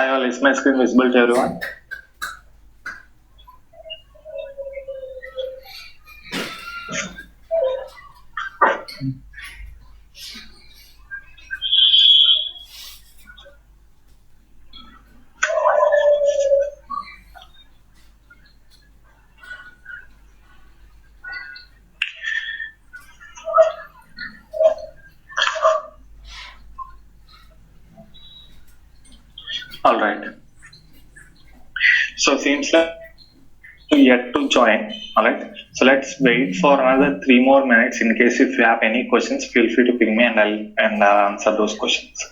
Hi all, is my screen visible to everyone? Alright. So seems like yet to join. Alright. So let's wait for another 3 more minutes. In case if you have any questions, feel free to ping me and I'll answer those questions.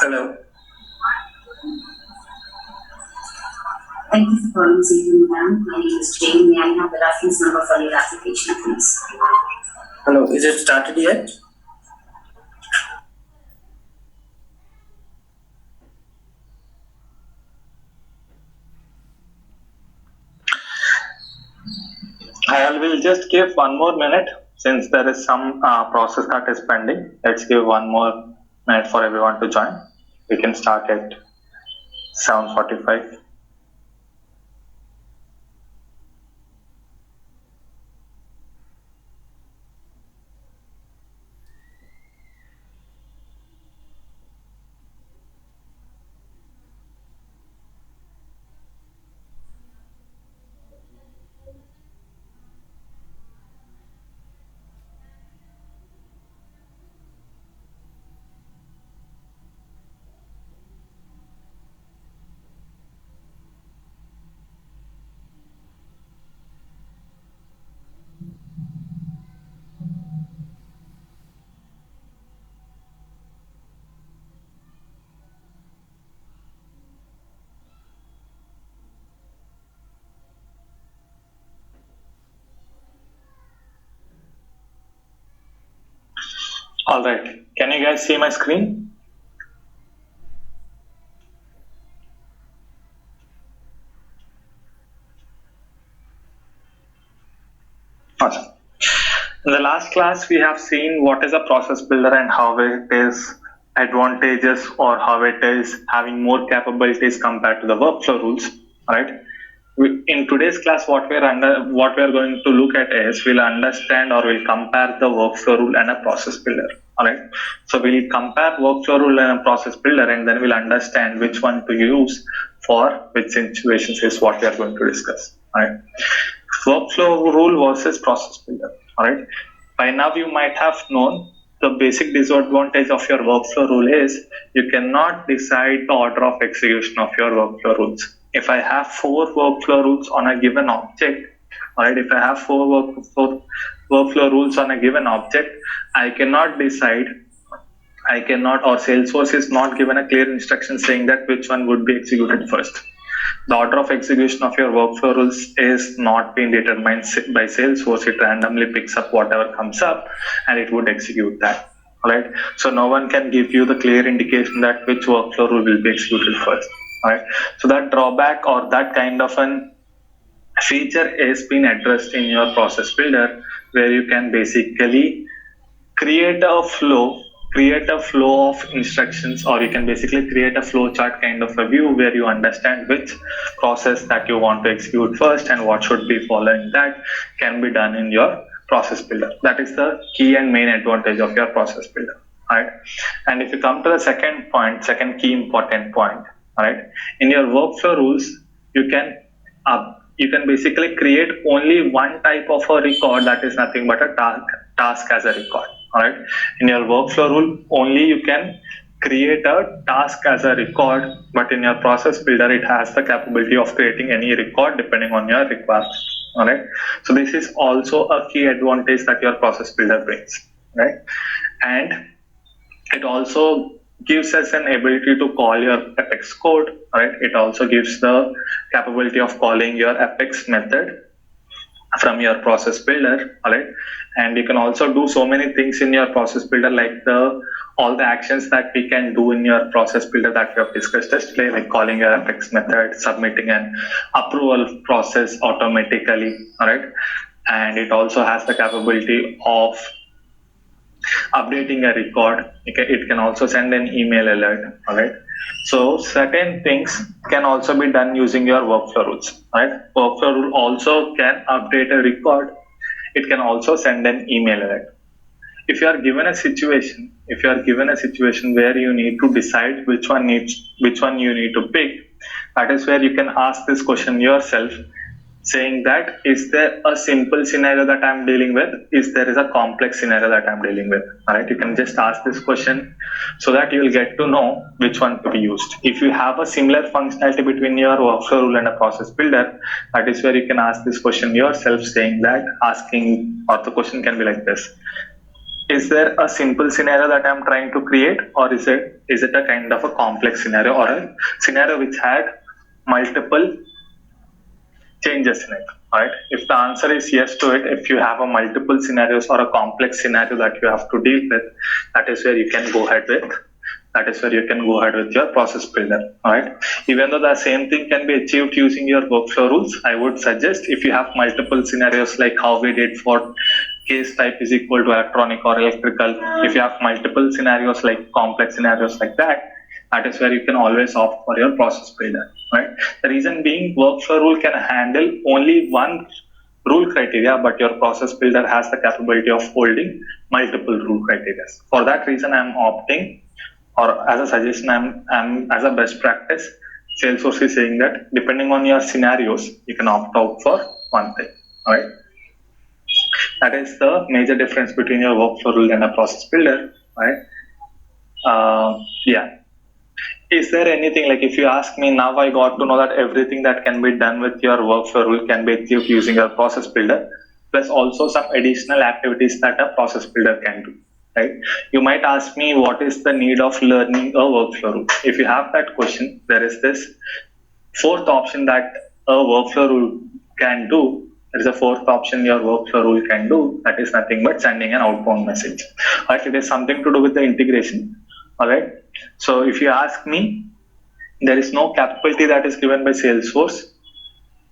Hello. Thank you for calling Season Ma'am. My name is Jane. May I have the reference number for your application, please? Hello. Is it started yet? I will just give one more minute since there is some process that is pending. Let's give one more minute for everyone to join. We can start at 7:45. All right. Can you guys see my screen? Awesome. In the last class, we have seen what is a process builder and how it is advantageous or how it is having more capabilities compared to the workflow rules, right? In today's class, what we are going to look at is we'll understand or we'll compare the workflow rule and a process builder. All right. So we'll compare workflow rule and a process builder, and then we'll understand which one to use for which situations is what we are going to discuss. All right. Workflow rule versus process builder. All right. By now, you might have known the basic disadvantage of your workflow rule is you cannot decide the order of execution of your workflow rules. If I have 4 workflow rules on a given object, alright, if I have 4 workflow rules on a given object, I cannot, or Salesforce is not given a clear instruction saying that which one would be executed first. The order of execution of your workflow rules is not being determined by Salesforce. It randomly picks up whatever comes up and it would execute that. Alright, so no one can give you the clear indication that which workflow rule will be executed first. Alright, so that drawback or that kind of an feature is being addressed in your process builder, where you can basically create a flow of instructions, or you can basically create a flow chart kind of a view where you understand which process that you want to execute first and what should be following that can be done in your process builder. That is the key and main advantage of your process builder. Right? And if you come to the second key important point, right? In your workflow rules, you can basically create only one type of a record, that is nothing but a task as a record. All right. In your workflow rule, only you can create a task as a record, but in your process builder, it has the capability of creating any record depending on your requirement. All right. So this is also a key advantage that your process builder brings, right? And it also gives us an ability to call your Apex code, right? It also gives the capability of calling your Apex method from your process builder, all right? And you can also do so many things in your process builder, like all the actions that we can do in your process builder that we have discussed yesterday, like calling your Apex method, submitting an approval process automatically, all right? And it also has the capability of updating a record. It can also send an email alert. All right. So certain things can also be done using your workflow rules. Right. Workflow rule also can update a record. It can also send an email alert. If you are given a situation, where you need to decide which one you need to pick, that is where you can ask this question yourself, saying that is there a simple scenario that I'm dealing with, is there is a complex scenario that I'm dealing with. All right, you can just ask this question so that you will get to know which one to be used. If you have a similar functionality between your workflow rule and a process builder, that is where you can ask this question yourself, saying that the question can be like this: is there a simple scenario that I'm trying to create, or is it a kind of a complex scenario, or a scenario which had multiple changes in it? Right? If the answer is yes to it, if you have a multiple scenarios or a complex scenario that you have to deal with, that is where you can go ahead with. That is where you can go ahead with your process builder. Right? Even though the same thing can be achieved using your workflow rules, I would suggest if you have multiple scenarios like how we did for case type is equal to electronic or electrical, if you have multiple scenarios like complex scenarios like that, that is where you can always opt for your process builder. Right? The reason being, workflow rule can handle only one rule criteria, but your process builder has the capability of holding multiple rule criteria. For that reason, I'm opting, or as a suggestion, I'm as a best practice, Salesforce is saying that depending on your scenarios, you can opt out for one thing. Right? That is the major difference between your workflow rule and a process builder. Right? Yeah. Is there anything, like if you ask me now, I got to know that everything that can be done with your workflow rule can be achieved using your process builder, plus also some additional activities that a process builder can do. Right? You might ask me, what is the need of learning a workflow rule? If you have that question, there is this fourth option that a workflow rule can do. There is a fourth option your workflow rule can do. That is nothing but sending an outbound message. Right? It is something to do with the integration. All right. So if you ask me, there is no capability that is given by Salesforce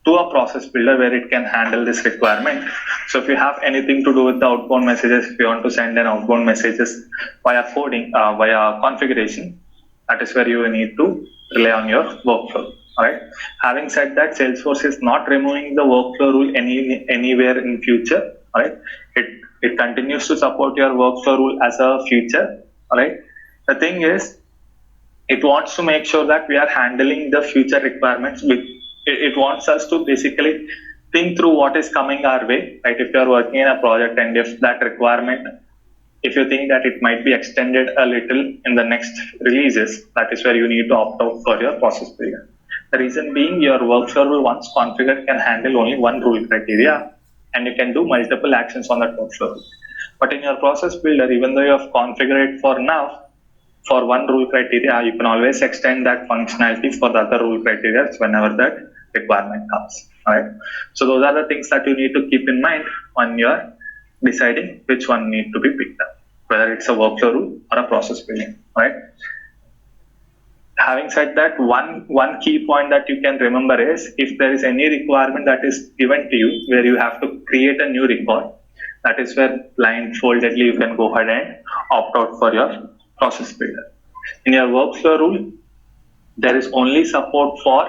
to a process builder where it can handle this requirement. So if you have anything to do with the outbound messages, if you want to send an outbound messages via coding, via configuration, that is where you need to rely on your workflow. All right. Having said that, Salesforce is not removing the workflow rule anywhere in future. All right. It continues to support your workflow rule as a feature. All right. The thing is, it wants to make sure that we are handling the future requirements with. It wants us to basically think through what is coming our way. Right. If you are working in a project and if that requirement, if you think that it might be extended a little in the next releases, that is where you need to opt out for your process builder. The reason being, your workflow rule once configured can handle only one rule criteria, and you can do multiple actions on that workflow. But in your process builder, even though you have configured it for now for one rule criteria, you can always extend that functionality for the other rule criteria whenever that requirement comes. All right. So those are the things that you need to keep in mind when you are deciding which one need to be picked up, whether it's a workflow rule or a process building. Right. Having said that, one key point that you can remember is, if there is any requirement that is given to you where you have to create a new record, that is where blindfoldedly you can go ahead and opt out for your process builder. In your workflow rule, there is only support for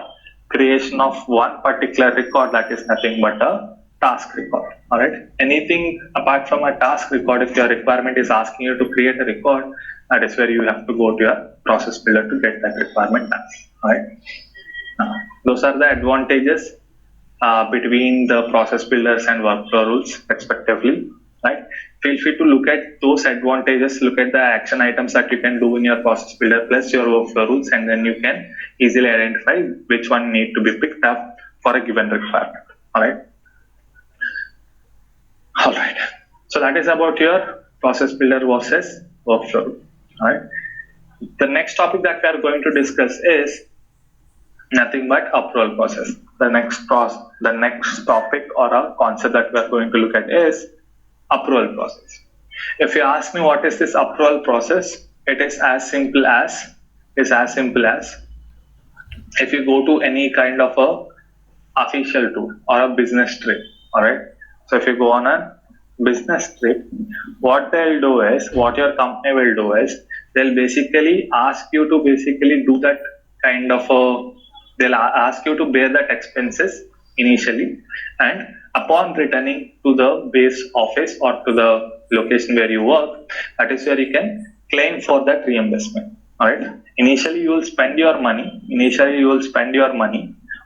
creation of one particular record, that is nothing but a task record. All right. Anything apart from a task record, if your requirement is asking you to create a record, that is where you have to go to your process builder to get that requirement done. All right. Those are the advantages between the process builders and workflow rules respectively. Right. Feel free to look at those advantages, look at the action items that you can do in your process builder plus your workflow rules, and then you can easily identify which one need to be picked up for a given requirement. All right. All right. So that is about your process builder versus workflow rule. All right. The next topic that we are going to discuss is nothing but approval process. The next topic or a concept that we are going to look at is approval process. If you ask me what is this approval process, it is as simple as if you go to any kind of a official tour or a business trip. All right. So if you go on a business trip, what your company will do is, they'll basically ask you to do that kind of they'll ask you to bear that expenses initially, and upon returning to the base office or to the location where you work, that is where you can claim for that reimbursement. All right. Initially you will spend your money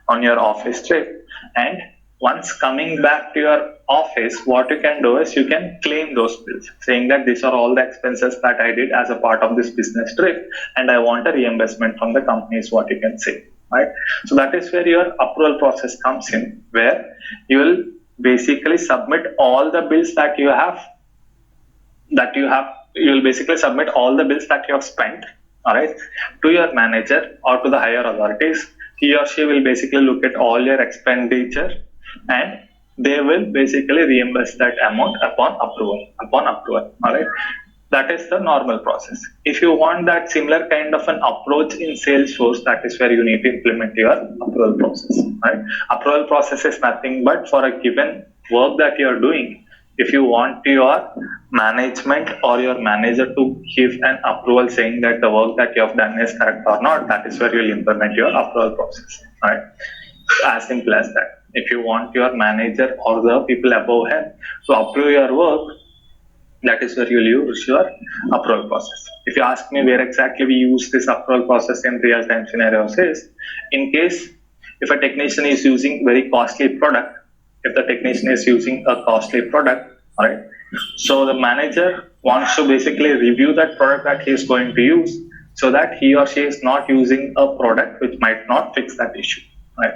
on your office trip, and once coming back to your office, what you can do is you can claim those bills, saying that these are all the expenses that I did as a part of this business trip, and I want a reimbursement from the company, is what you can say. Right. So that is where your approval process comes in, where you will basically submit all the bills that you have that you will basically submit all the bills that you have spent, all right, to your manager or to the higher authorities. He or she will basically look at all your expenditure, and they will basically reimburse that amount upon approval. All right, that is the normal process. If you want that similar kind of an approach in Salesforce, that is where you need to implement your approval process. Right? Approval process is nothing but for a given work that you are doing. If you want your management or your manager to give an approval saying that the work that you have done is correct or not, that is where you will implement your approval process. Right? As simple as that. If you want your manager or the people above him to approve your work, that is where you'll use your approval process. If you ask me where exactly we use this approval process in real-time scenarios is, in case if a technician is using very costly product, if the technician is using a costly product, all right, so the manager wants to basically review that product that he is going to use so that he or she is not using a product which might not fix that issue, right?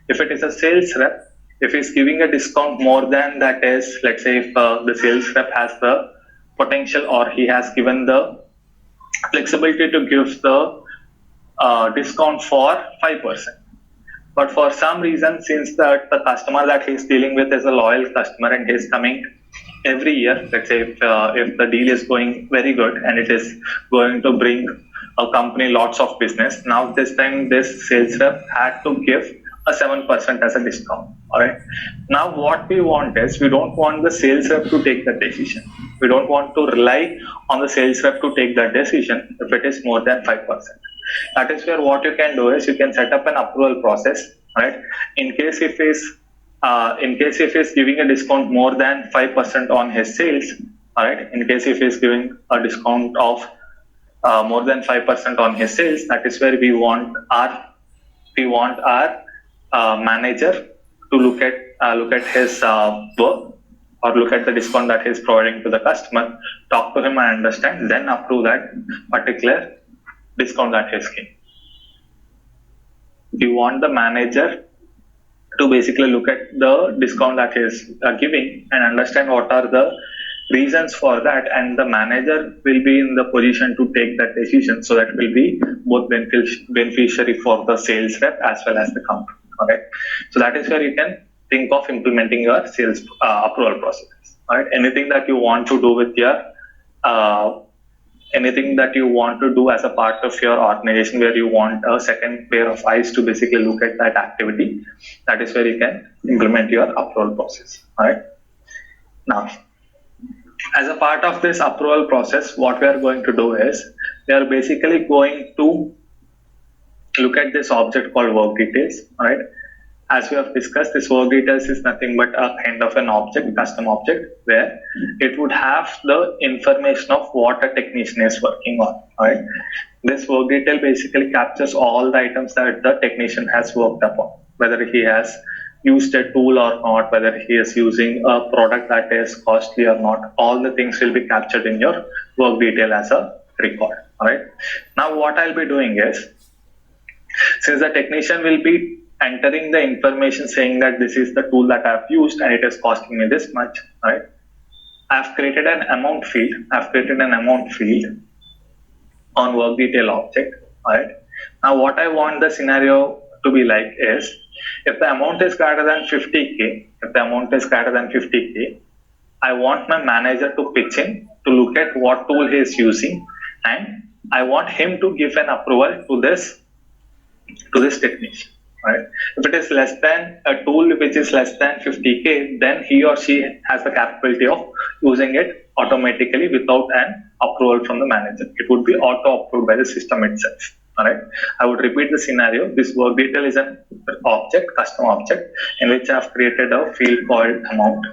If it is a sales rep, if he's giving a discount more than that is, let's say if the sales rep has the potential or he has given the flexibility to give the discount for 5%. But for some reason, since the customer that he's dealing with is a loyal customer and he's coming every year, let's say if the deal is going very good and it is going to bring a company lots of business, now this time this sales rep had to give a 7% as a discount. All right. Now what we want is, we don't want the sales rep to take the decision. We don't want to rely on the sales rep to take that decision if it is more than 5%. That is where what you can do is you can set up an approval process, right? In case if he's giving a discount more than 5% on his sales, all right. In case if he's giving a discount of more than 5% on his sales, that is where we want our manager to look at his work or look at the discount that he is providing to the customer, talk to him and understand, then approve that particular discount that he is giving. We want the manager to basically look at the discount that he is giving and understand what are the reasons for that, and the manager will be in the position to take that decision, so that will be both beneficiary for the sales rep as well as the company. Okay, so that is where you can think of implementing your sales approval process. Right, anything that you want to do with your anything that you want to do as a part of your organization where you want a second pair of eyes to basically look at that activity, that is where you can implement your approval process. All right, now as a part of this approval process, what we are going to do is we are basically going to look at this object called work details. All right, as we have discussed, this work details is nothing but a kind of an object, custom object, where it would have the information of what a technician is working on. All right, this work detail basically captures all the items that the technician has worked upon, whether he has used a tool or not, whether he is using a product that is costly or not. All the things will be captured in your work detail as a record. All right, now what I'll be doing is, since the technician will be entering the information saying that this is the tool that I've used and it is costing me this much, right? I've created an amount field. On work detail object, right? Now what I want the scenario to be like is, if the amount is greater than 50K, I want my manager to pitch in to look at what tool he is using, and I want him to give an approval to this technician. Right? If it is less than a tool which is less than 50K, then he or she has the capability of using it automatically without an approval from the manager. It would be auto approved by the system itself. All right. I would repeat the scenario. This work detail is an object, custom object, in which I have created a field called amount.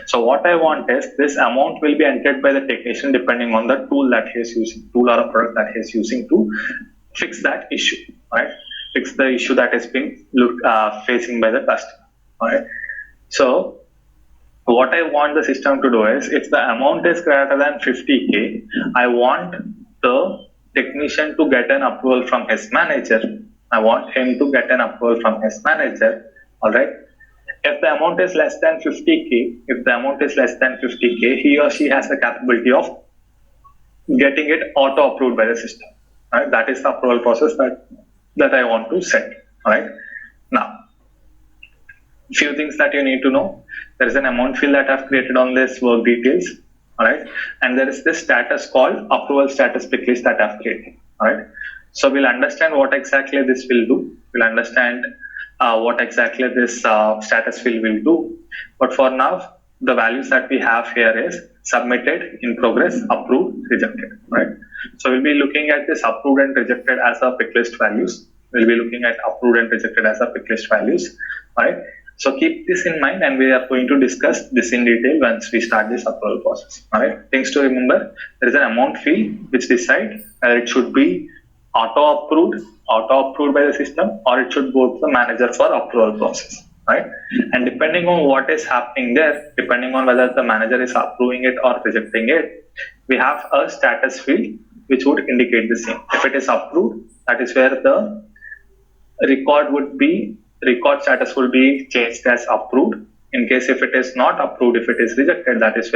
So what I want is, this amount will be entered by the technician depending on the tool that he is using, tool or a product that he is using to fix that issue, right? Fix the issue that is being facing by the customer. Right? So what I want the system to do is, if the amount is greater than 50K, I want the technician to get an approval from his manager. All right. If the amount is less than 50k, he or she has the capability of getting it auto approved by the system. Right? That is the approval process that I want to set. Right? Now, few things that you need to know. There is an amount field that I've created on this work details. Alright, and there is this status called approval status pick list that I've created. Alright, so we'll understand what exactly this will do. We'll understand what exactly this status field will do. But for now, the values that we have here is submitted, in progress, approved, rejected. Right. So we'll be looking at this approved and rejected as a pick list values. We'll be looking at approved and rejected as a pick list values. Right. So keep this in mind, and we are going to discuss this in detail once we start this approval process. Alright, things to remember: there is an amount field which decides whether it should be auto approved by the system, or it should go to the manager for approval process. Right, and depending on what is happening there, depending on whether the manager is approving it or rejecting it, we have a status field which would indicate the same. If it is approved, that is where the record status will be changed as approved. In case if it is not approved, if it is rejected, that is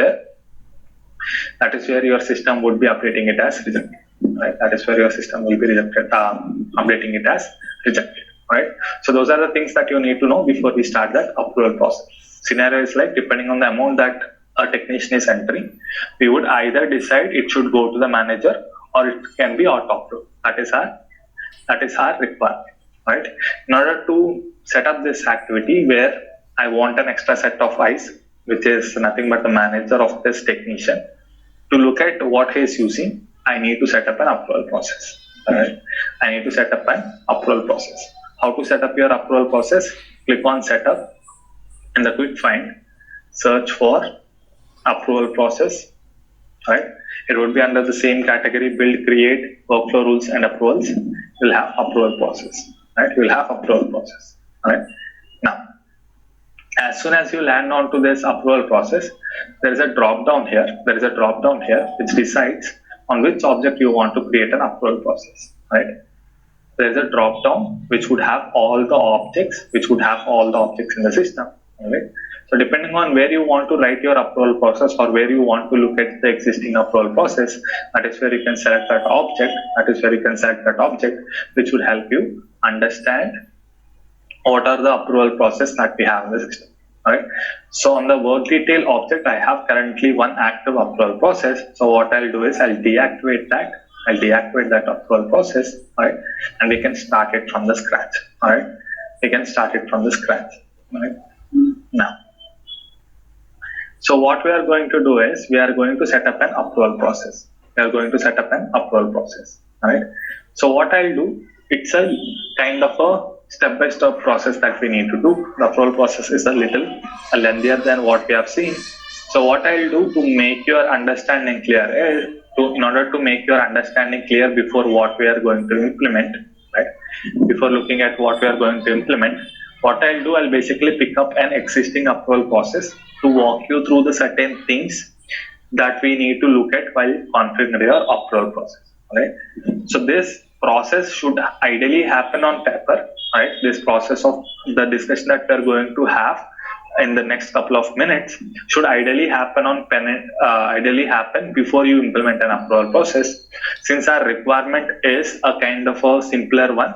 where your system would be updating it as rejected. Right? That is where your system will be updating it as rejected. Right? So those are the things that you need to know before we start that approval process. Scenario is like, depending on the amount that a technician is entering, we would either decide it should go to the manager or it can be auto approved. That is our requirement. Right? In order to set up this activity where I want an extra set of eyes, which is nothing but the manager of this technician, to look at what he is using, I need to set up an approval process. Alright? I need to set up an approval process. How to set up your approval process? Click on setup. In the quick find, search for approval process. Right? It would be under the same category: build, create, workflow rules and approvals. We'll have approval process. Right? We'll have approval process. Right? Now, as soon as you land onto this approval process, there is a drop down here. Which decides on which object you want to create an approval process. Right? There is a drop down which would have all the objects in the system. Right? So depending on where you want to write your approval process or where you want to look at the existing approval process, that is where you can select that object, which would help you understand what are the approval process that we have in the system. Alright. So on the work detail object, I have currently one active approval process. So what I'll do is I'll deactivate that approval process. Alright, and we can start it from the scratch. Alright, Alright. Now, so what we are going to do is we are going to set up an approval process. Alright. So what I'll do, it's a kind of a step-by-step process that we need to do. The approval process is a little lengthier than what we have seen. So what I'll do to make your understanding clear is, in order to make your understanding clear before what we are going to implement, right? Before looking at what we are going to implement, what I'll do, I'll basically pick up an existing approval process to walk you through the certain things that we need to look at while configuring your approval process. Right? So this process should ideally happen on paper. Right? This process of the discussion that we are going to have in the next couple of minutes should ideally happen on pen. Ideally happen before you implement an approval process, since our requirement is a kind of a simpler one.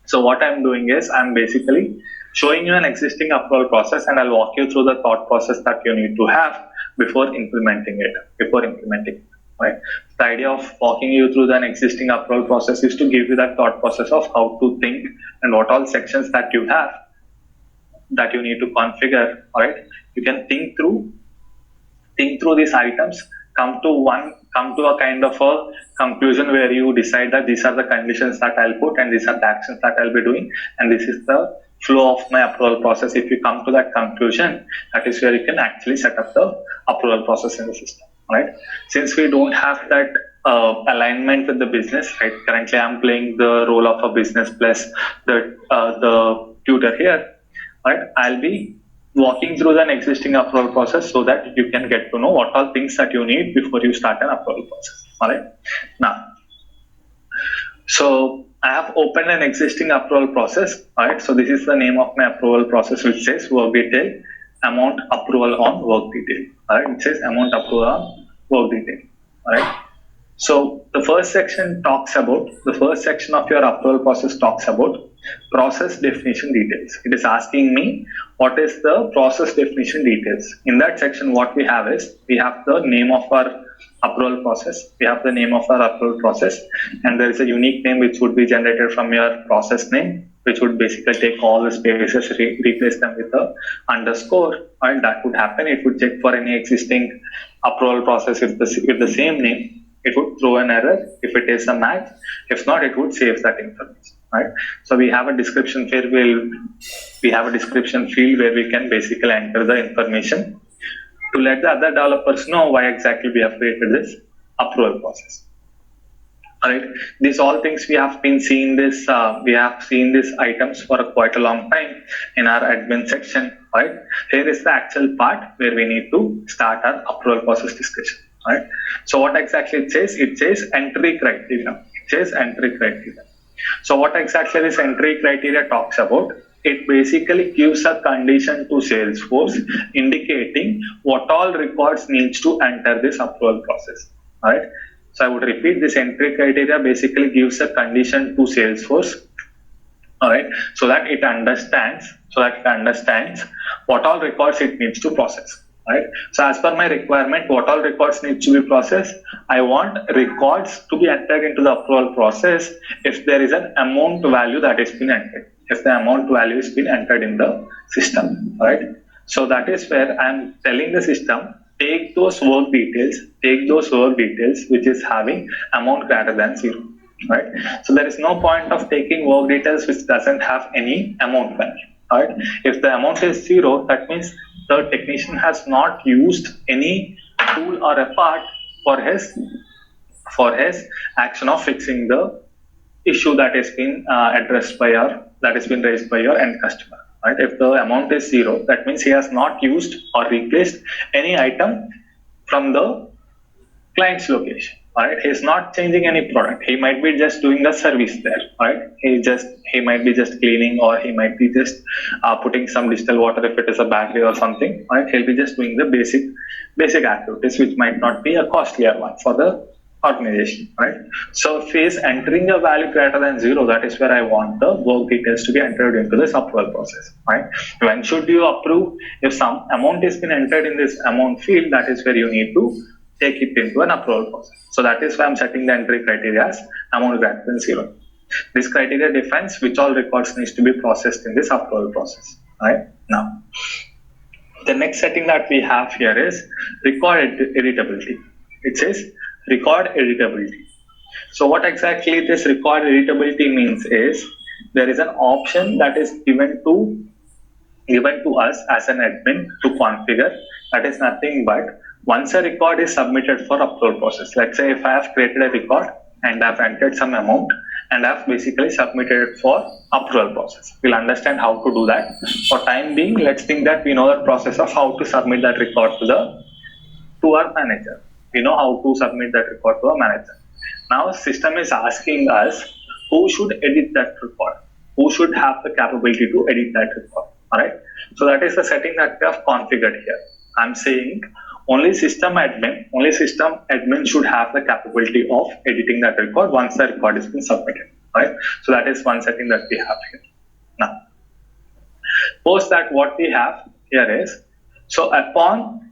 So what I'm doing is I'm basically showing you an existing approval process, and I'll walk you through the thought process that you need to have before implementing it. Right? The idea of walking you through an existing approval process is to give you that thought process of how to think and what all sections that you have that you need to configure. All right, you can think through these items, come to a kind of a conclusion where you decide that these are the conditions that I'll put and these are the actions that I'll be doing, and this is the flow of my approval process. If you come to that conclusion, that is where you can actually set up the approval process in the system. Right? Since we don't have that alignment with the business, right? Currently, I'm playing the role of a business plus the tutor here. Right? I'll be walking through an existing approval process so that you can get to know what all things that you need before you start an approval process. All right. Now, so I have opened an existing approval process. Alright, so this is the name of my approval process, which says work detail, amount approval on work detail. Alright, it says amount approval on work detail. Alright. So the first section of your approval process talks about process definition details. It is asking me what is the process definition details. In that section, what we have is we have the name of our approval process. And there is a unique name which would be generated from your process name, which would basically take all the spaces, replace them with a underscore, and that would happen. It would check for any existing approval process with the same name. It would throw an error if it is a match. If not, it would save that information. Right. So we have a description field where we can basically enter the information to let the other developers know why exactly we have created this approval process. Alright, these all things we have been seeing this. We have seen these items for quite a long time in our admin section. Right, here is the actual part where we need to start our approval process discussion. Right, so what exactly it says? It says entry criteria. So what exactly this entry criteria talks about? It basically gives a condition to Salesforce indicating what all records needs to enter this approval process. Alright. So I would repeat, this entry criteria basically gives a condition to Salesforce. Alright, so that it understands what all records it needs to process. Right. So as per my requirement, what all records need to be processed? I want records to be entered into the approval process if there is an amount value that has been entered. If the amount value has been entered in the system, right? So that is where I am telling the system, take those work details which is having amount greater than 0. Right. So there is no point of taking work details which doesn't have any amount value. Right. If the amount is 0, that means the technician has not used any tool or a part for his action of fixing the issue that has been raised by your end customer. Right? If the amount is 0, that means he has not used or replaced any item from the client's location. Right? He is not changing any product. He might be just doing the service there. Right? He might be just cleaning, or he might be just putting some distilled water if it is a battery or something. Right? He'll be just doing the basic activities, which might not be a costlier one for the organization. Right? So if he is entering a value greater than 0, that is where I want the work details to be entered into this approval process. Right? When should you approve? If some amount has been entered in this amount field, that is where you need to take it into an approval process. So that is why I'm setting the entry criteria as amount greater than 0. This criteria defines which all records needs to be processed in this approval process. Right? Now, the next setting that we have here is record editability. It says record editability. So what exactly this record editability means is there is an option that is given to us as an admin to configure. That is nothing but once a record is submitted for approval process. Let's say if I have created a record and I've entered some amount and I've basically submitted it for approval process. We'll understand how to do that. For time being, let's think that we know the process of how to submit that record to our manager. We know how to submit that record to a manager. Now system is asking us who should edit that record, who should have the capability to edit that record. Alright. So that is the setting that we have configured here. I'm saying only system admin should have the capability of editing that record once the record has been submitted. Right? So that is one setting that we have here. Now, post that, what we have here is, so upon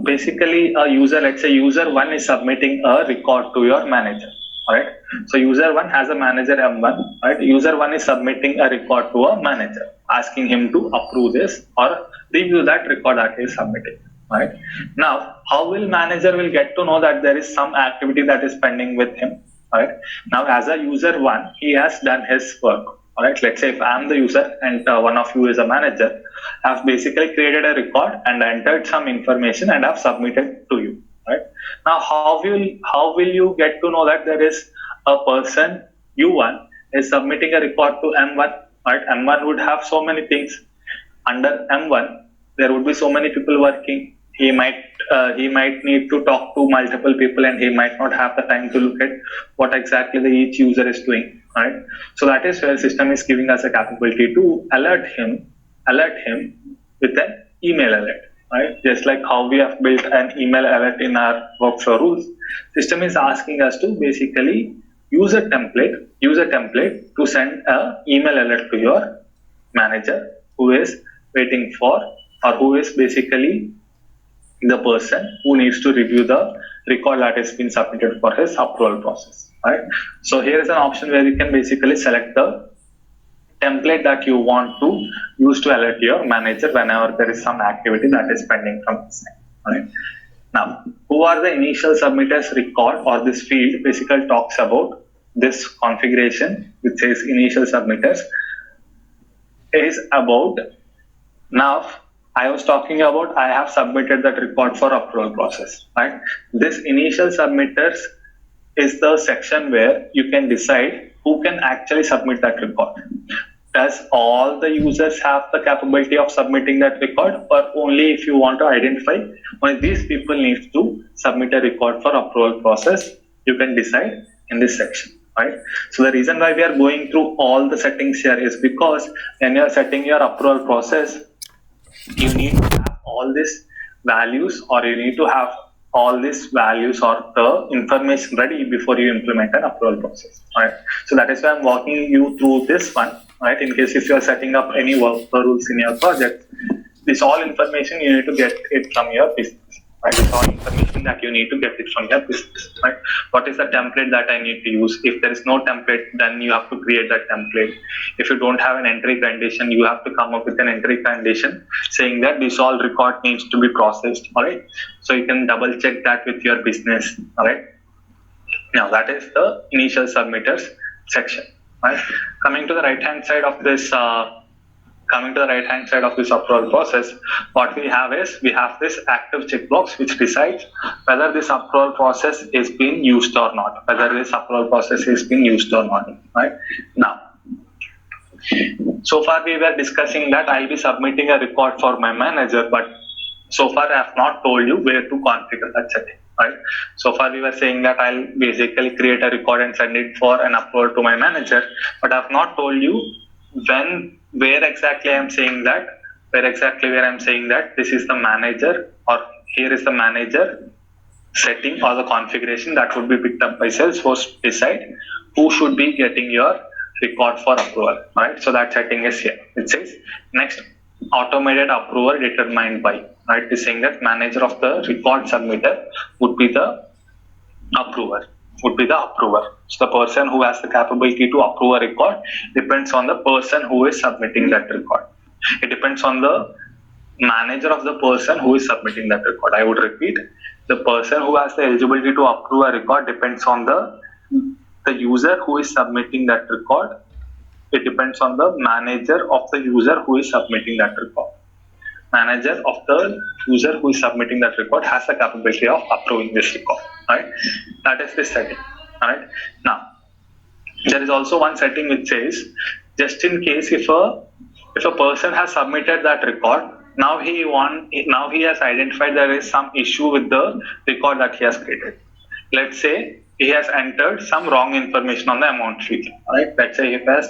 basically a user, let's say user 1 is submitting a record to your manager. Alright. So user 1 has a manager M1. Right? User 1 is submitting a record to a manager, asking him to approve this or review that record that he is submitting. Right. Now, how will manager will get to know that there is some activity that is pending with him? Right. Now, as a user 1, he has done his work. All right. Let's say if I am the user and one of you is a manager, I've basically created a record and entered some information and I've submitted to you. Right. Now, how will you get to know that there is a person U1 is submitting a record to M1? Right. M1 would have so many things. Under M1, there would be so many people working. he might need to talk to multiple people, and he might not have the time to look at what exactly each user is doing, right? So that is where system is giving us a capability to alert him with an email alert, right? Just like how we have built an email alert in our workflow rules, system is asking us to basically use a template to send an email alert to your manager who is waiting for, or who is basically the person who needs to review the record that has been submitted for his approval process, right? So here is an option where you can basically select the template that you want to use to alert your manager whenever there is some activity that is pending from his side, right? Now, who are the initial submitters record, or this field basically talks about this configuration which says initial submitters is about. Now, I was talking about I have submitted that record for approval process, right? This initial submitters is the section where you can decide who can actually submit that record. Does all the users have the capability of submitting that record, or only if you want to identify when these people need to submit a record for approval process, you can decide in this section, right? So the reason why we are going through all the settings here is because when you are setting your approval process, you need to have all these values, or you need to have all these values or the information ready before you implement an approval process, right? So that is why I'm walking you through this one, right? In case if you are setting up any workflow rules in your project, this all information you need to get it from your business, right? It's all information that you need to get it from your business, right? What is the template that I need to use? If there is no template, then you have to create that template. If you don't have an entry condition, you have to come up with an entry condition saying that this all record needs to be processed, all right? So you can double check that with your business, all right? Now that is the initial submitters section, right? Coming to the right hand side of this approval process, what we have is we have this active checkbox which decides whether this approval process is being used or not, right? Now, so far we were discussing that I'll be submitting a record for my manager, but so far I have not told you where to configure that setting, right? So far we were saying that I'll basically create a record and send it for an upload to my manager, but I have not told you where exactly I'm saying that this is the manager, or here is the manager setting or the configuration that would be picked up by Salesforce to decide who should be getting your record for approval, right? So that setting is here. It says next automated approver determined by, right? It's saying that manager of the record submitter would be the approver. So the person who has the capability to approve a record depends on the person who is submitting that record. It depends on the manager of the person who is submitting that record. I would repeat, the person who has the eligibility to approve a record depends on the user who is submitting that record. It depends on the manager of the user who is submitting that record. Manager of the user who is submitting that record has the capability of approving this record, right? That is the setting, right? Now, there is also one setting which says, just in case if a person has submitted that record, now he has identified there is some issue with the record that he has created. Let's say he has entered some wrong information on the amount sheet, right? Let's say he has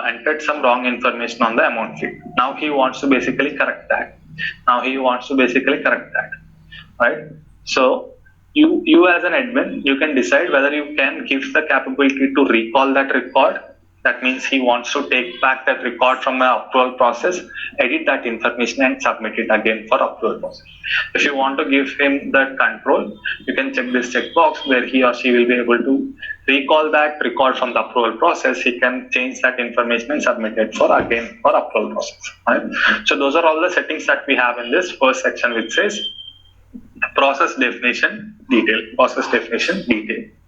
entered some wrong information on the amount sheet. Now he wants to basically correct that. Right? So you as an admin, you can decide whether you can give the capability to recall that record. That means he wants to take back that record from the approval process, edit that information and submit it again for approval process. If you want to give him that control, you can check this checkbox where he or she will be able to recall that record from the approval process. He can change that information and submit it for approval process. Right? So those are all the settings that we have in this first section, which says process definition detail.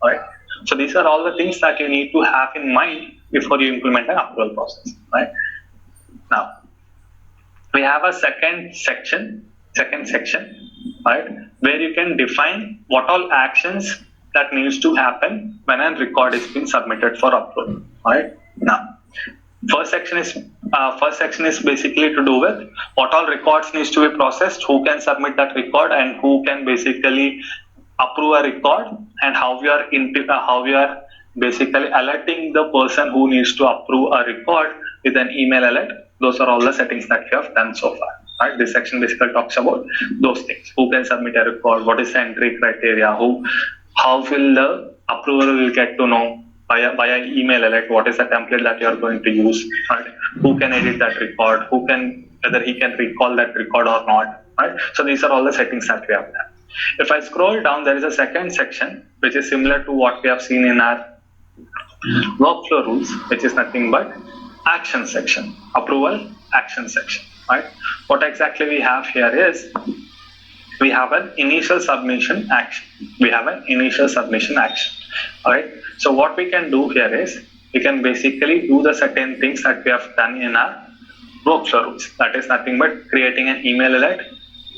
Right? So these are all the things that you need to have in mind before you implement an approval process, right? Now, we have a second section, right, where you can define what all actions that needs to happen when a record is being submitted for approval, right? Now, First section is basically to do with what all records needs to be processed, who can submit that record, and who can basically approve a record, and how we are basically alerting the person who needs to approve a record with an email alert. Those are all the settings that we have done so far. Right? This section basically talks about those things: who can submit a record, what is the entry criteria, how will the approver will get to know via email alert what is the template that you are going to use, right? Who can edit that record, whether he can recall that record or not, right? So these are all the settings that we have done. If I scroll down, there is a second section which is similar to what we have seen in our workflow rules, which is nothing but action section, approval action section, right? What exactly we have here is we have an initial submission action. All right. So what we can do here is we can basically do the certain things that we have done in our workflow rules. That is nothing but creating an email alert,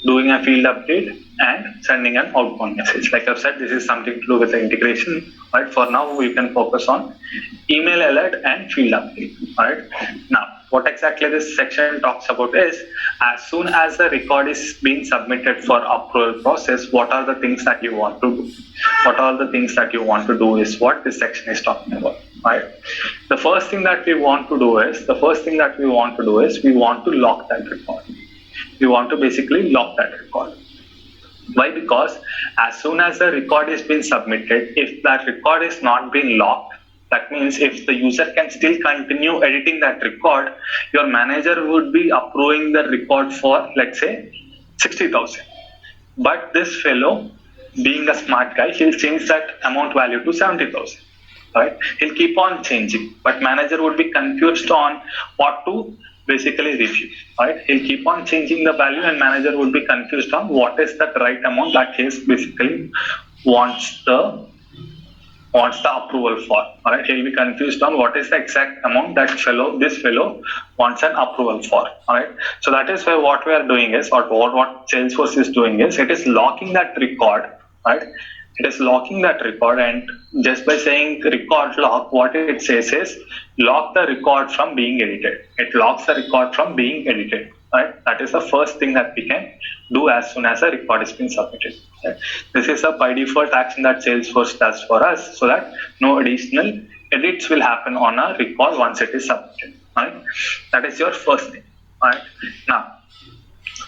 doing a field update, and sending an outbound message. Like I've said, this is something to do with the integration. Right. For now, we can focus on email alert and field update. All right. Now, what exactly this section talks about is, as soon as the record is being submitted for approval process, what are the things that you want to do? What are the things that you want to do is what this section is talking about, right? The first thing that we want to do is we want to lock that record. We want to basically lock that record. Why? Because as soon as the record is being submitted, if that record is not being locked, that means if the user can still continue editing that record, your manager would be approving the record for, let's say, 60,000. But this fellow, being a smart guy, he'll change that amount value to 70,000. Right? He'll keep on changing, but manager would be confused on what to basically review. Right? He'll keep on changing the value, and manager would be confused on what is the right amount that he basically wants the approval for. All right, he'll be confused on what is the exact amount that this fellow wants an approval for. All right, so that is why what we are doing is, or what Salesforce is doing is, it is locking that record. Right, it is locking that record, and just by saying record lock, what it says is lock the record from being edited. It locks the record from being edited. Right, that is the first thing that we can do as soon as a record is being submitted. Right? This is a by default action that Salesforce does for us, so that no additional edits will happen on a record once it is submitted. Right? That is your first thing. Right? Now,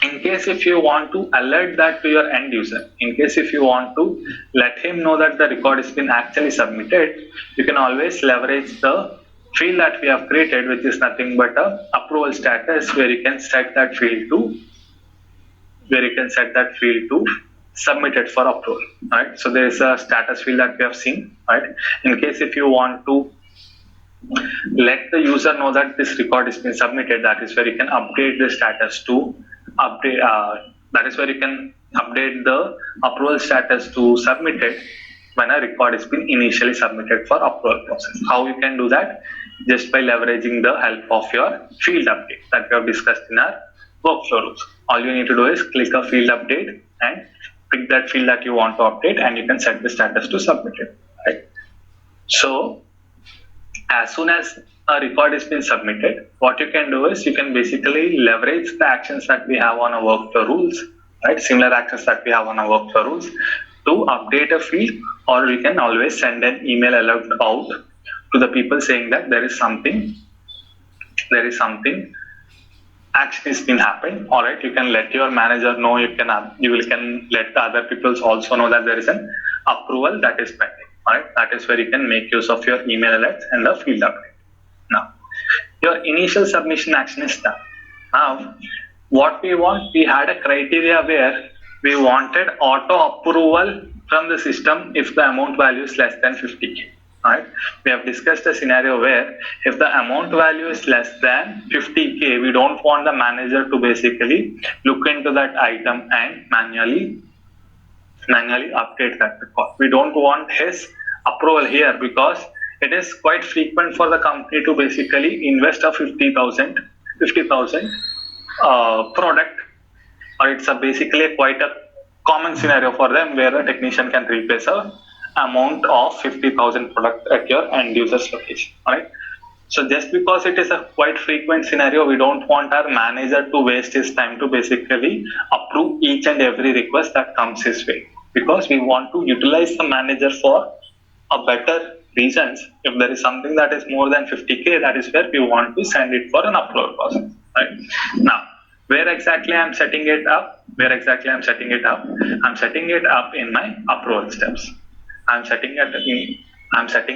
in case if you want to alert that to your end user, in case if you want to let him know that the record has been actually submitted, you can always leverage the field that we have created, which is nothing but a approval status, where you can set that field to submitted for approval. Right, so there is a status field that we have seen. Right, in case if you want to let the user know that this record has been submitted, that is where you can update the status to that is where you can update the approval status to submitted when a record has been initially submitted for approval process. How you can do that? Just by leveraging the help of your field update that we have discussed in our workflow rules. All you need to do is click a field update and pick that field that you want to update, and you can set the status to submitted. Right? So as soon as a record has been submitted, what you can do is you can basically leverage the actions that we have on our workflow rules, right? Similar actions that we have on our workflow rules to update a field, or you can always send an email alert out to the people saying that there is something action has been happened. All right, you can let your manager know. You can let the other people also know that there is an approval that is pending. All right, that is where you can make use of your email alerts and the field update. Now, your initial submission action is done. Now, what we want, we had a criteria where we wanted auto approval from the system if the amount value is less than 50K. Right? We have discussed a scenario where if the amount value is less than 50K, we don't want the manager to basically look into that item and manually update that record. We don't want his approval here, because it is quite frequent for the company to basically invest a 50,000 product, or it's basically quite a common scenario for them where a technician can replace a amount of 50,000 product at your end user's location. All right. So just because it is a quite frequent scenario, we don't want our manager to waste his time to basically approve each and every request that comes his way, because we want to utilize the manager for a better reasons. If there is something that is more than 50K, that is where we want to send it for an approval process, right? Now, where exactly I'm setting it up? I'm setting it up in my approval steps. I'm setting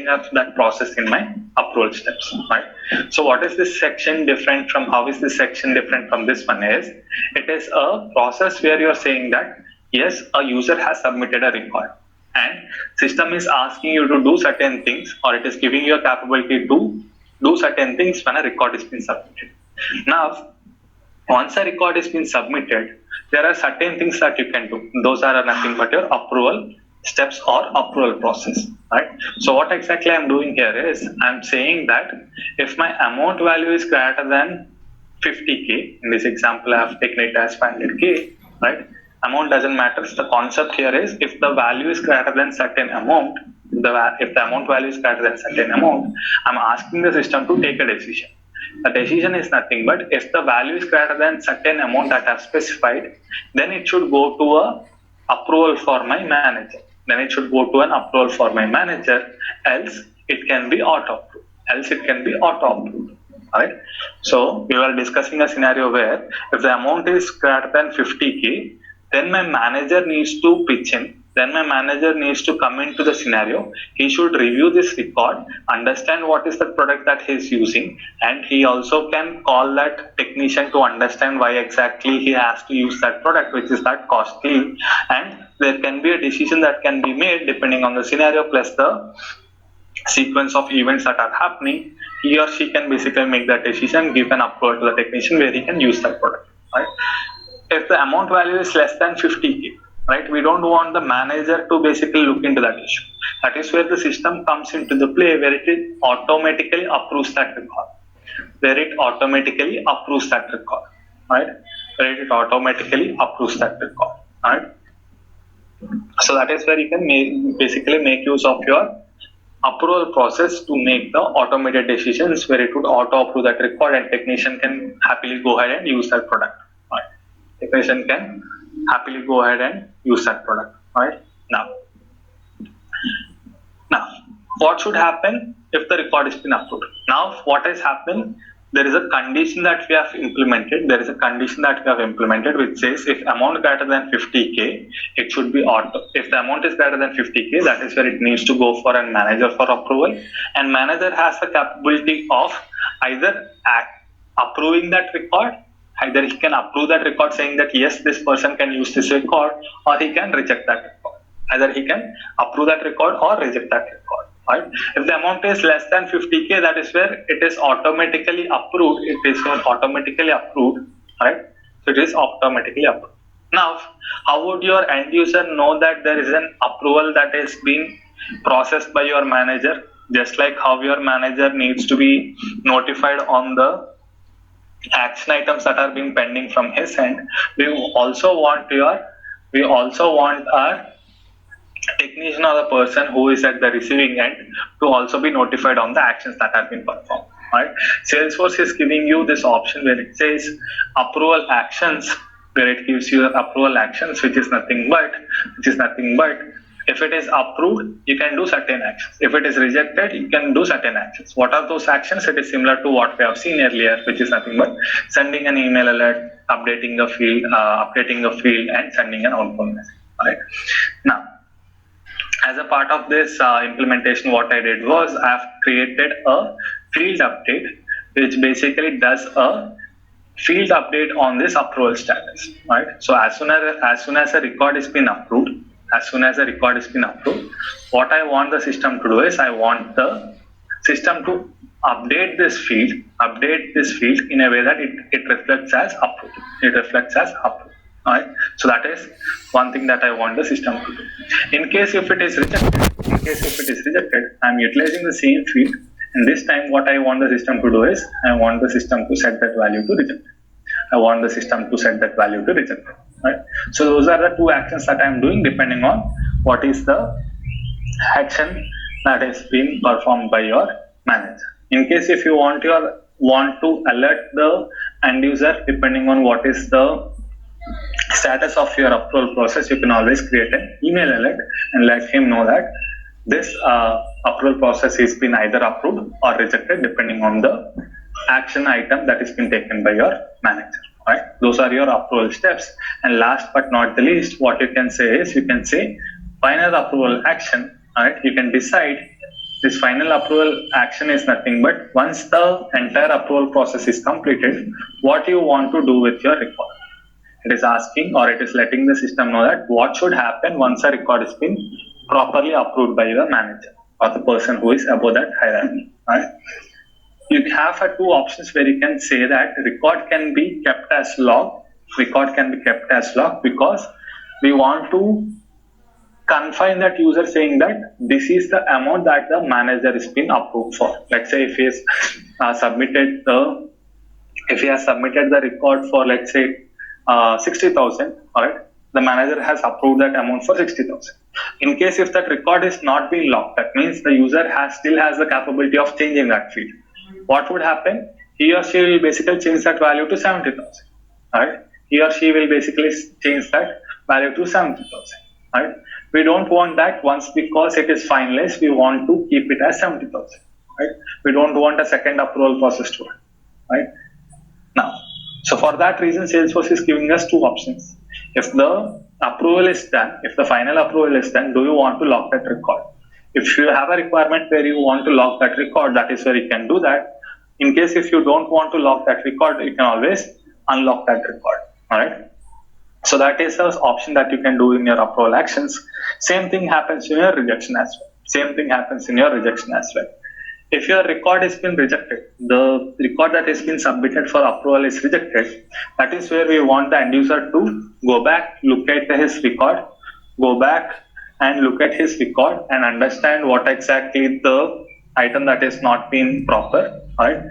up that process in my approval steps, right? So what is this section different from, how is this section different from this one is, it is a process where you're saying that, yes, a user has submitted a record and system is asking you to do certain things, or it is giving you a capability to do certain things when a record is being submitted. Now, once a record is being submitted, there are certain things that you can do. Those are nothing but your approval steps or approval process, right? So what exactly I'm doing here is, I'm saying that if my amount value is greater than 50K, in this example I have taken it as 500K, right? Amount doesn't matter. The concept here is, if the value is greater than certain amount, if the amount value is greater than certain amount, I'm asking the system to take a decision. The decision is nothing but, if the value is greater than certain amount that I've specified, then it should go to a approval for my manager. Else it can be auto approved. Right? So we were discussing a scenario where, if the amount is greater than 50K, then my manager needs to pitch in. Then my manager needs to come into the scenario. He should review this record, understand what is the product that he is using, and he also can call that technician to understand why exactly he has to use that product, which is that costly. And there can be a decision that can be made depending on the scenario plus the sequence of events that are happening. He or she can basically make that decision, give an approval to the technician where he can use that product, right? If the amount value is less than 50K, right, we don't want the manager to basically look into that issue. That is where the system comes into the play, where it automatically approves that record. Right? So that is where you can basically make use of your approval process to make the automated decisions, where it would auto approve that record and technician can happily go ahead and use that product. Right? Technician can happily go ahead and use that product. Right? Now, what should happen if the record has been approved? Now, what has happened? There is a condition that we have implemented. Which says, if amount greater than 50K, it should be auto. If the amount is greater than 50K, that is where it needs to go for a manager for approval. And manager has the capability of either approving that record, either he can approve that record saying that yes, this person can use this record, or he can reject that record. Either he can approve that record or reject that record. Right? If the amount is less than 50K, that is where it is automatically approved. Right? So it is automatically approved. Now, how would your end user know that there is an approval that is being processed by your manager? Just like how your manager needs to be notified on the action items that are being pending from his end, we also want our technician or the person who is at the receiving end to also be notified on the actions that have been performed. Right? Salesforce is giving you this option where it says approval actions, which is nothing but if it is approved, you can do certain actions. If it is rejected, you can do certain actions. What are those actions? It is similar to what we have seen earlier, which is nothing but sending an email alert, updating the field, and sending an outbound message. Right? Now, as a part of this implementation, what I did was I have created a field update, which basically does a field update on this approval status. Right? So as soon as a record is been approved, what I want the system to do is, I want the system to update this field in a way that it reflects as approved. Right? So that is one thing that I want the system to do. In case if it is rejected, I am utilizing the same field, and this time what I want the system to do is, I want the system to set that value to reject. Right? So those are the two actions that I am doing depending on what is the action that is being performed by your manager. In case if you want to alert the end user depending on what is the status of your approval process, you can always create an email alert and let him know that this approval process has been either approved or rejected depending on the action item that has been taken by your manager. Right? Those are your approval steps. And last but not the least, what you can say is, you can say final approval action. Right? You can decide this final approval action is nothing but once the entire approval process is completed, what you want to do with your record. It is asking, or it is letting the system know that what should happen once a record has been properly approved by the manager or the person who is above that hierarchy. Right? You have two options where you can say that record can be kept as log. Record can be kept as log because we want to confine that user saying that this is the amount that the manager has been approved for. Let's say if he has submitted the record for, let's say, 60,000, alright, the manager has approved that amount for 60,000. In case if that record is not being locked, that means the user still has the capability of changing that field. What would happen? He or she will basically change that value to 70,000. Alright, he or she will basically change that value to 70,000. Alright, we don't want that once because it is finalized. We want to keep it as 70,000. Right, we don't want a second approval process to run. Right now. So for that reason, Salesforce is giving us two options. If the approval is done, if the final approval is done, do you want to lock that record? If you have a requirement where you want to lock that record, that is where you can do that. In case if you don't want to lock that record, you can always unlock that record. Alright. So that is the option that you can do in your approval actions. Same thing happens in your rejection as well. If your record has been rejected, the record that has been submitted for approval is rejected, that is where we want the end user to go back, look at his record, and understand what exactly the item that is not been proper. Right?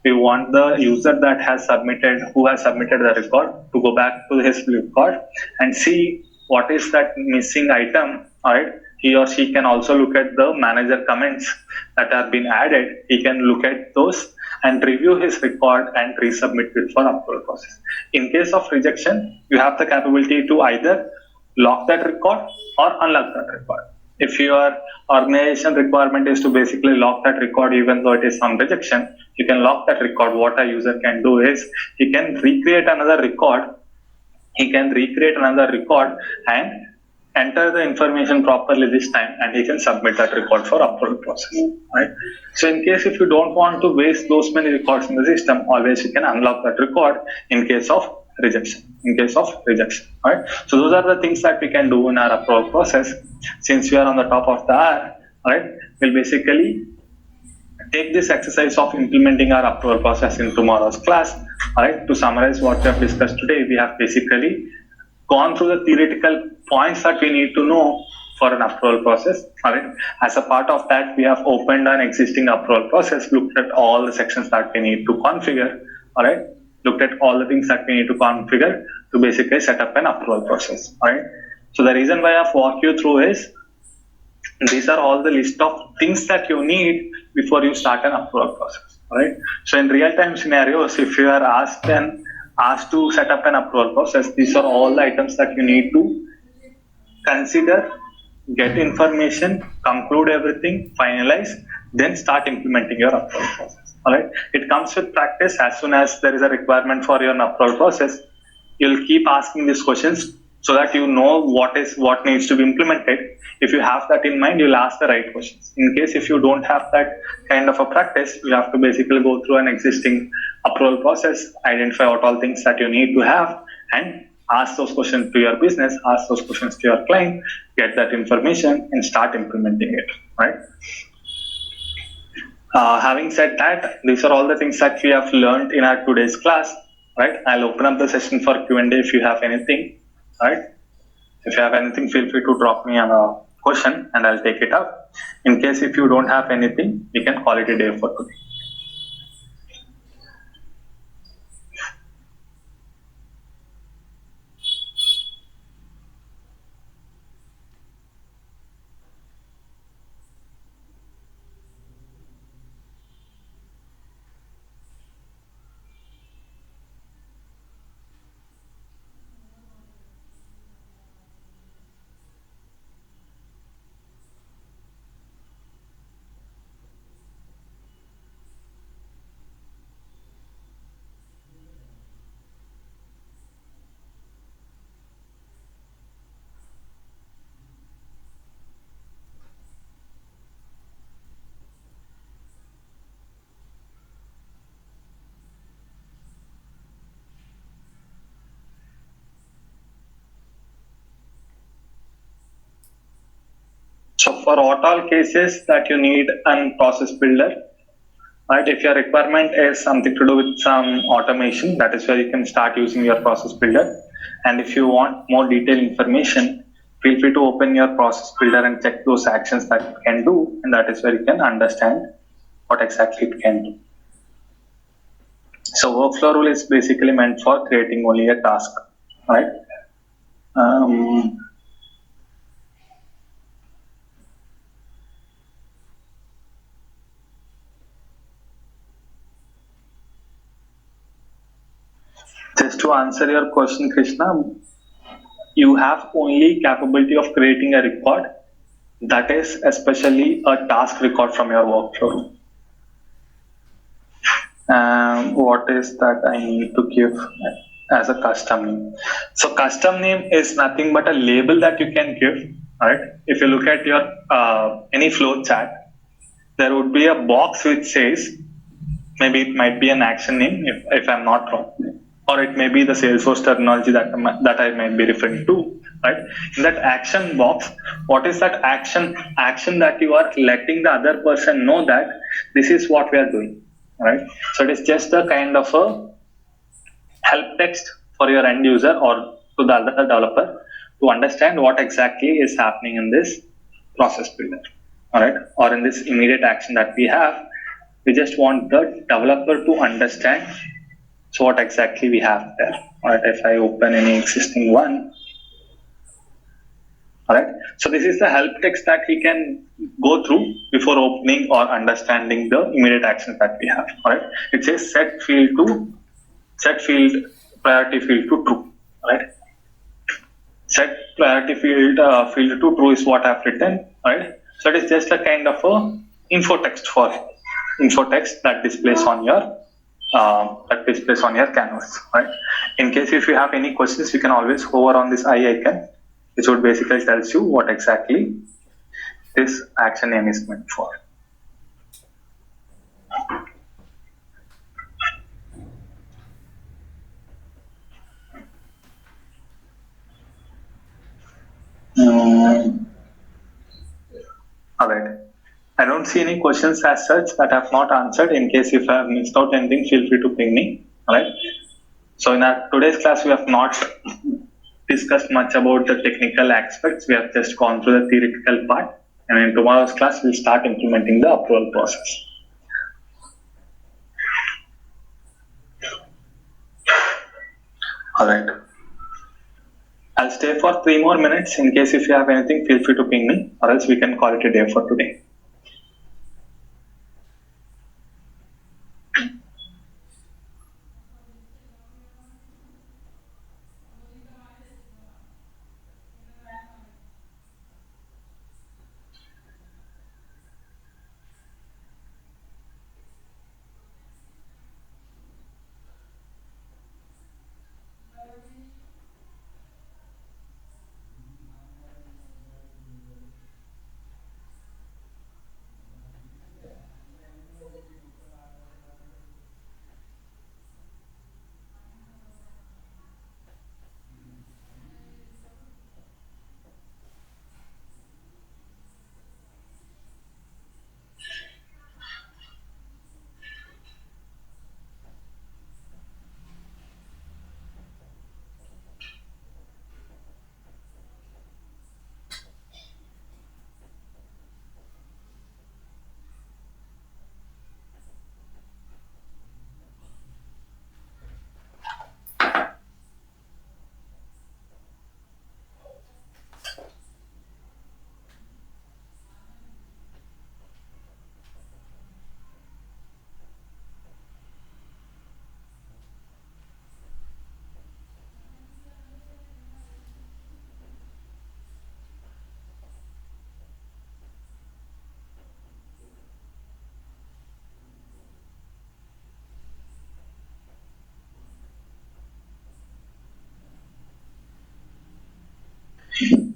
We want the user who has submitted the record to go back to his record and see what is that missing item. Right? He or she can also look at the manager comments that have been added. He can look at those and review his record and resubmit it for approval process. In case of rejection, you have the capability to either lock that record or unlock that record. If your organization requirement is to basically lock that record even though it is on rejection, you can lock that record. What a user can do is he can recreate another record. And enter the information properly this time, and he can submit that record for approval process. Right? So in case if you don't want to waste those many records in the system, always you can unlock that record in case of rejection. Right? So those are the things that we can do in our approval process. Since we are on the top of the hour, right, we'll basically take this exercise of implementing our approval process in tomorrow's class. Alright, to summarize what we have discussed today, we have basically gone through the theoretical points that we need to know for an approval process. Alright, as a part of that, we have opened an existing approval process, looked at all the sections that we need to configure. Alright, looked at all the things that we need to configure to basically set up an approval process. Alright, so the reason why I've walked you through is these are all the list of things that you need before you start an approval process. Right? So in real-time scenarios, if you are asked to set up an approval process, these are all the items that you need to consider, get information, conclude everything, finalize, then start implementing your approval process. Alright? It comes with practice. As soon as there is a requirement for your approval process, you'll keep asking these questions so that you know what needs to be implemented. If you have that in mind, you'll ask the right questions. In case if you don't have that kind of a practice, you have to basically go through an existing approval process, identify what all things that you need to have, and ask those questions to your business, ask those questions to your client, get that information, and start implementing it. Right? Having said that, these are all the things that we have learned in our today's class. Right? I'll open up the session for Q&A if you have anything. Right? If you have anything, feel free to drop me a question and I'll take it up. In case if you don't have anything, we can call it a day for today. for what all cases that you need a process builder, right? If your requirement is something to do with some automation, that is where you can start using your process builder. And if you want more detailed information, feel free to open your process builder and check those actions that it can do, and that is where you can understand what exactly it can do. So workflow rule is basically meant for creating only a task, right? Just to answer your question, Krishna, you have only capability of creating a record that is especially a task record from your workflow. What is that I need to give as a custom name? So custom name is nothing but a label that you can give, right? If you look at your any flow chart, there would be a box which says, maybe it might be an action name if I'm not wrong, or it may be the Salesforce terminology that I might be referring to, right? In that action box, what is that action that you are letting the other person know that this is what we are doing, right? So it is just a kind of a help text for your end user or to the other developer to understand what exactly is happening in this process builder, all right, or in this immediate action that we have. We just want the developer to understand so what exactly we have there. All right, if I open any existing one, all right, so this is the help text that he can go through before opening or understanding the immediate actions that we have. All right, it says set field priority field to true. All right, set priority field to true is what I've written. All right, so it is just a kind of a info text that displays on your canvas, right? In case if you have any questions, you can always hover on this eye icon, which would basically tells you what exactly this action name is meant for. All right. I don't see any questions as such that I have not answered. In case if I have missed out anything, feel free to ping me. All right. So in our today's class, we have not discussed much about the technical aspects. We have just gone through the theoretical part. And in tomorrow's class, we'll start implementing the approval process. All right. I'll stay for 3 more minutes. In case if you have anything, feel free to ping me, or else we can call it a day for today.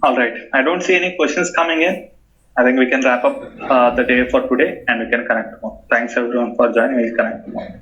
All right. I don't see any questions coming in. I think we can wrap up the day for today and we can connect tomorrow. Thanks everyone for joining. We'll connect tomorrow.